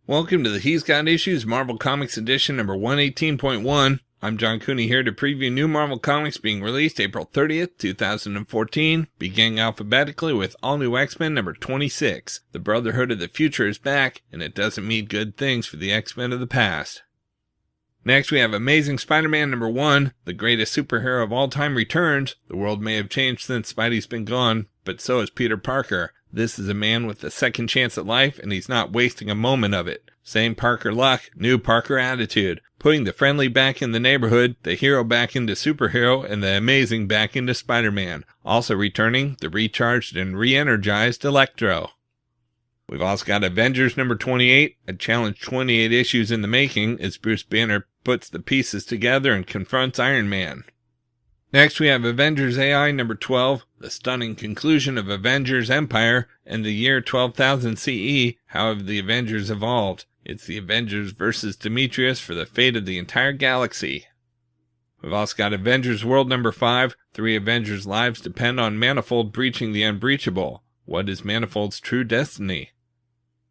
Welcome to the He's Got Issues Marvel Comics Edition number 118.1. I'm John Cooney here to preview new Marvel Comics being released April 30th, 2014, beginning alphabetically with All New X-Men number 26. The Brotherhood of the Future is back, and it doesn't mean good things for the X-Men of the past. Next we have Amazing Spider-Man number 1, the greatest superhero of all time returns. The world may have changed since Spidey's been gone, but so has Peter Parker. This is a man with a second chance at life, and he's not wasting a moment of it. Same Parker luck, new Parker attitude. Putting the friendly back in the neighborhood, the hero back into superhero, and the amazing back into Spider-Man. Also returning, the recharged and re-energized Electro. We've also got Avengers number 28, a challenge 28 issues in the making as Bruce Banner puts the pieces together and confronts Iron Man. Next we have Avengers A.I. number 12, the stunning conclusion of Avengers Empire, and the year 12,000 CE, how have the Avengers evolved. It's the Avengers versus Demetrius for the fate of the entire galaxy. We've also got Avengers World number 5, 3 Avengers' lives depend on Manifold breaching the unbreachable. What is Manifold's true destiny?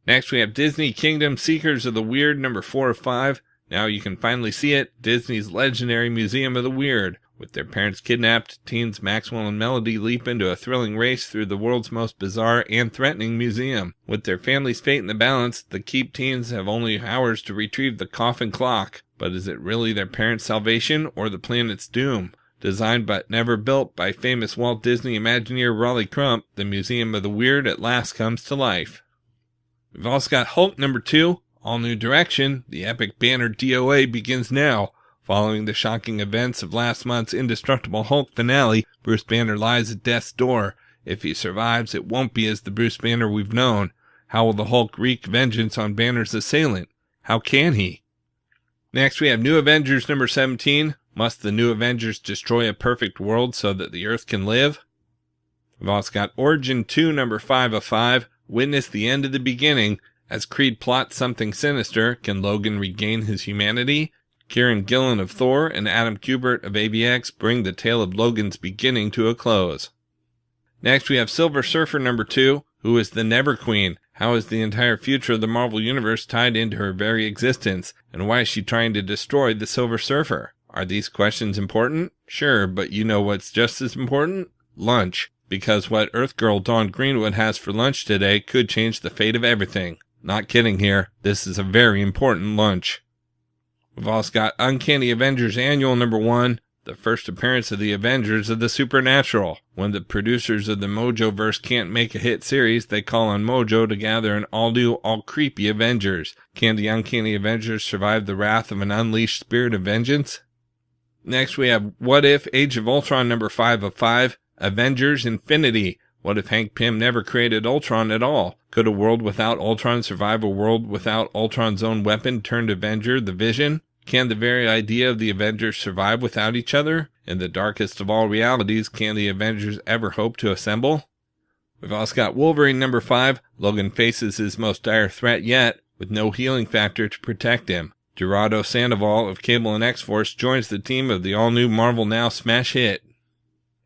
Next we have Disney Kingdom Seekers of the Weird number 4 of 5. Now you can finally see it, Disney's legendary Museum of the Weird. With their parents kidnapped, teens Maxwell and Melody leap into a thrilling race through the world's most bizarre and threatening museum. With their family's fate in the balance, the Keep teens have only hours to retrieve the coffin clock. But is it really their parents' salvation or the planet's doom? Designed but never built by famous Walt Disney Imagineer Raleigh Crump, the Museum of the Weird at last comes to life. We've also got Hulk number 2, all new direction. The epic Banner DOA begins now. Following the shocking events of last month's Indestructible Hulk finale, Bruce Banner lies at death's door. If he survives, it won't be as the Bruce Banner we've known. How will the Hulk wreak vengeance on Banner's assailant? How can he? Next we have New Avengers number 17. Must the New Avengers destroy a perfect world so that the Earth can live? We've also got Origin 2 number 5 of 5. Witness the end of the beginning. As Creed plots something sinister, can Logan regain his humanity? Kieran Gillen of Thor and Adam Kubert of AVX bring the tale of Logan's beginning to a close. Next we have Silver Surfer number 2, who is the Never Queen. How is the entire future of the Marvel Universe tied into her very existence, and why is she trying to destroy the Silver Surfer? Are these questions important? Sure, but you know what's just as important? Lunch. Because what Earth Girl Dawn Greenwood has for lunch today could change the fate of everything. Not kidding here, this is a very important lunch. We've also got Uncanny Avengers Annual number 1, the first appearance of the Avengers of the Supernatural. When the producers of the Mojoverse can't make a hit series, they call on Mojo to gather an all-new, all-creepy Avengers. Can the Uncanny Avengers survive the wrath of an unleashed spirit of vengeance? Next we have What If Age of Ultron number 5 of 5, Avengers Infinity. What if Hank Pym never created Ultron at all? Could a world without Ultron survive a world without Ultron's own weapon turned Avenger, the Vision? Can the very idea of the Avengers survive without each other? In the darkest of all realities, can the Avengers ever hope to assemble? We've also got Wolverine number 5. Logan faces his most dire threat yet, with no healing factor to protect him. Gerardo Sandoval of Cable and X-Force joins the team of the all-new Marvel Now smash hit.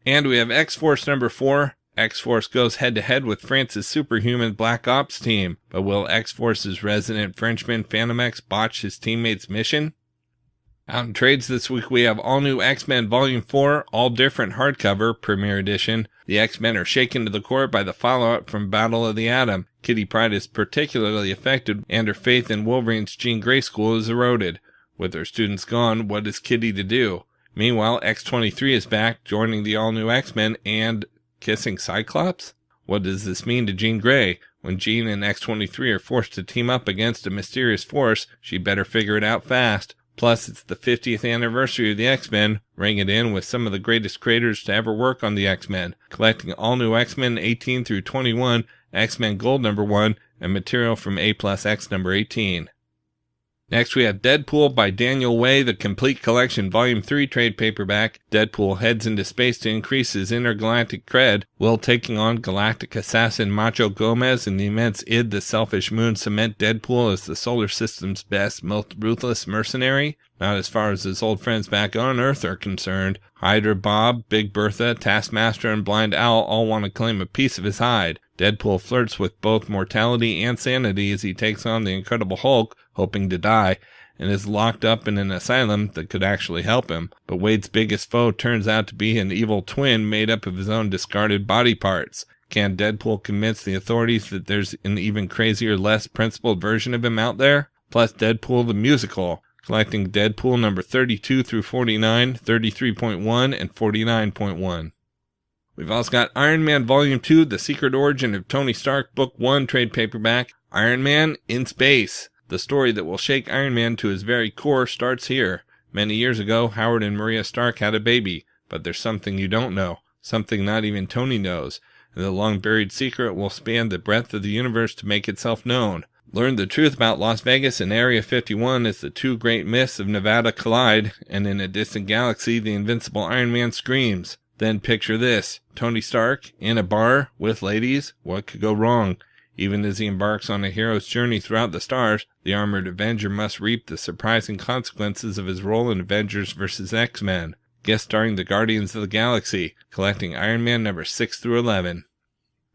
And we have X-Force number 4. X-Force goes head-to-head with France's superhuman Black Ops team, but will X-Force's resident Frenchman Phantom X botch his teammates' mission? Out in trades this week we have All New X-Men Volume 4, All Different hardcover, Premier Edition. The X-Men are shaken to the core by the fallout from Battle of the Atom. Kitty Pryde is particularly affected, and her faith in Wolverine's Jean Grey school is eroded. With her students gone, what is Kitty to do? Meanwhile, X-23 is back, joining the All New X-Men and kissing Cyclops? What does this mean to Jean Grey? When Jean and X-23 are forced to team up against a mysterious force, she better figure it out fast. Plus, it's the 50th anniversary of the X-Men. Ring it in with some of the greatest creators to ever work on the X-Men. Collecting all new X-Men 18 through 21, X-Men Gold number 1, and material from A+X number 18. Next we have Deadpool by Daniel Way, the complete collection Volume 3 trade paperback. Deadpool heads into space to increase his intergalactic cred, while taking on galactic assassin Macho Gomez and the immense id the selfish moon cement Deadpool as the solar system's best, most ruthless mercenary. Not as far as his old friends back on Earth are concerned. Hydra Bob, Big Bertha, Taskmaster, and Blind Owl all want to claim a piece of his hide. Deadpool flirts with both mortality and sanity as he takes on the Incredible Hulk, hoping to die, and is locked up in an asylum that could actually help him. But Wade's biggest foe turns out to be an evil twin made up of his own discarded body parts. Can Deadpool convince the authorities that there's an even crazier, less principled version of him out there? Plus Deadpool the musical, collecting Deadpool number 32 through 49, 33.1, and 49.1. We've also got Iron Man Volume 2, The Secret Origin of Tony Stark, Book 1, trade paperback, Iron Man in Space. The story that will shake Iron Man to his very core starts here. Many years ago, Howard and Maria Stark had a baby, but there's something you don't know, something not even Tony knows, and the long-buried secret will span the breadth of the universe to make itself known. Learn the truth about Las Vegas and Area 51 as the two great myths of Nevada collide, and in a distant galaxy, the invincible Iron Man screams. Then picture this, Tony Stark, in a bar, with ladies. What could go wrong? Even as he embarks on a hero's journey throughout the stars, the armored Avenger must reap the surprising consequences of his role in Avengers vs. X-Men. Guest starring the Guardians of the Galaxy, collecting Iron Man number 6 through 11.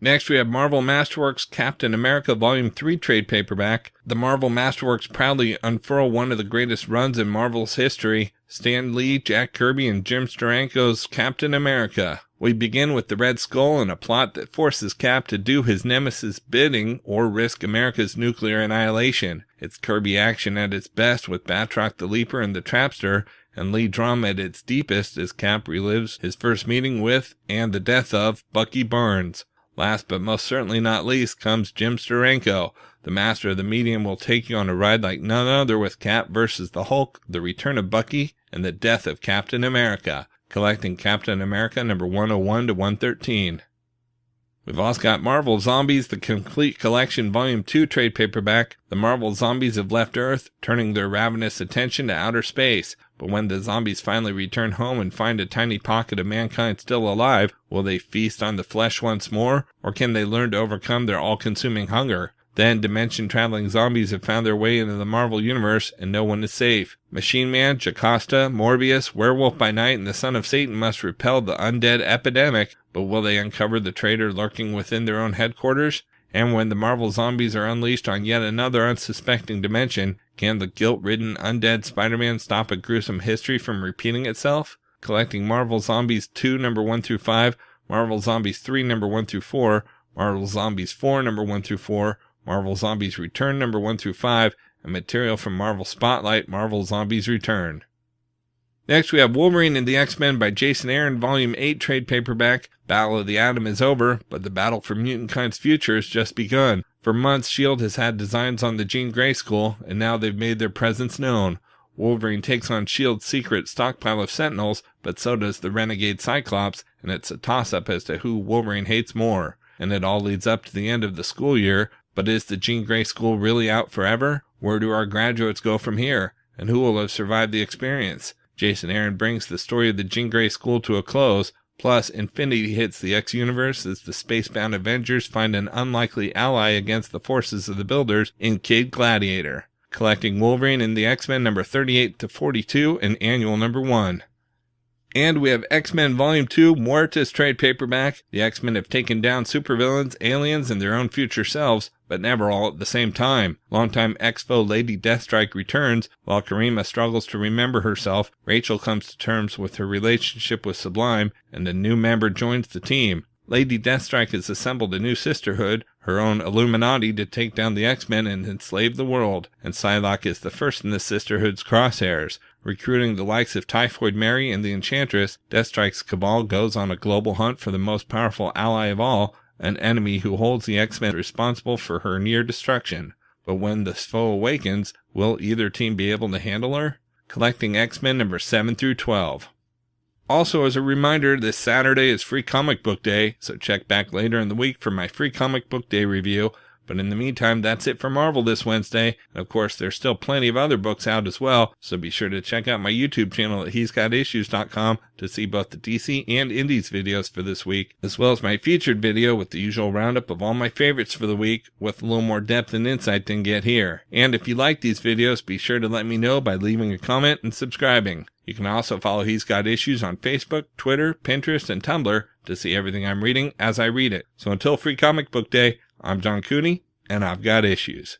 Next, we have Marvel Masterworks Captain America Volume 3 trade paperback. The Marvel Masterworks proudly unfurl one of the greatest runs in Marvel's history, Stan Lee, Jack Kirby, and Jim Steranko's Captain America. We begin with the Red Skull and a plot that forces Cap to do his nemesis' bidding or risk America's nuclear annihilation. It's Kirby action at its best with Batroc the Leaper and the Trapster, and Lee drama at its deepest as Cap relives his first meeting with and the death of Bucky Barnes. Last but most certainly not least comes Jim Steranko. The master of the medium will take you on a ride like none other with Cap vs. the Hulk, the return of Bucky, and the death of Captain America, collecting Captain America number 101 to 113. We've also got Marvel Zombies, the Complete Collection Volume 2 trade paperback. The Marvel Zombies have left Earth, turning their ravenous attention to outer space. But when the zombies finally return home and find a tiny pocket of mankind still alive, will they feast on the flesh once more, or can they learn to overcome their all-consuming hunger? Then dimension-traveling zombies have found their way into the Marvel Universe, and no one is safe. Machine Man, Jocasta, Morbius, Werewolf by Night, and the Son of Satan must repel the undead epidemic, but will they uncover the traitor lurking within their own headquarters? And when the Marvel Zombies are unleashed on yet another unsuspecting dimension, can the guilt-ridden undead Spider-Man stop a gruesome history from repeating itself? Collecting Marvel Zombies 2 number 1 through 5, Marvel Zombies 3 number 1 through 4, Marvel Zombies 4 number 1 through 4, Marvel Zombies Return number 1 through 5, and material from Marvel Spotlight, Marvel Zombies Return. Next, we have Wolverine and the X-Men by Jason Aaron, Volume 8 trade paperback. Battle of the Atom is over, but the battle for mutankind's future has just begun. For months, S.H.I.E.L.D. has had designs on the Jean Grey School, and now they've made their presence known. Wolverine takes on S.H.I.E.L.D.'s secret stockpile of Sentinels, but so does the renegade Cyclops, and it's a toss-up as to who Wolverine hates more. And it all leads up to the end of the school year, but is the Jean Grey School really out forever? Where do our graduates go from here? And who will have survived the experience? Jason Aaron brings the story of the Jean Grey School to a close, plus infinity hits the X-Universe as the space-bound Avengers find an unlikely ally against the forces of the Builders in Kid Gladiator. Collecting Wolverine and the X-Men number 38 to 42 and annual number 1. And we have X-Men Volume 2, Muertas trade paperback. The X-Men have taken down supervillains, aliens, and their own future selves, but never all at the same time. Longtime ex-foe Lady Deathstrike returns, while Karima struggles to remember herself. Rachel comes to terms with her relationship with Sublime, and a new member joins the team. Lady Deathstrike has assembled a new sisterhood, her own Illuminati, to take down the X-Men and enslave the world, and Psylocke is the first in the sisterhood's crosshairs. Recruiting the likes of Typhoid Mary and the Enchantress, Deathstrike's cabal goes on a global hunt for the most powerful ally of all, an enemy who holds the X-Men responsible for her near destruction. But when this foe awakens, will either team be able to handle her? Collecting X-Men number 7 through 12. Also, as a reminder, this Saturday is Free Comic Book Day, so check back later in the week for my Free Comic Book Day review. But in the meantime, that's it for Marvel this Wednesday. And of course, there's still plenty of other books out as well, so be sure to check out my YouTube channel at he'sgotissues.com to see both the DC and Indies videos for this week, as well as my featured video with the usual roundup of all my favorites for the week, with a little more depth and insight than get here. And if you like these videos, be sure to let me know by leaving a comment and subscribing. You can also follow He's Got Issues on Facebook, Twitter, Pinterest, and Tumblr to see everything I'm reading as I read it. So until Free Comic Book Day, I'm John Cooney, and I've got issues.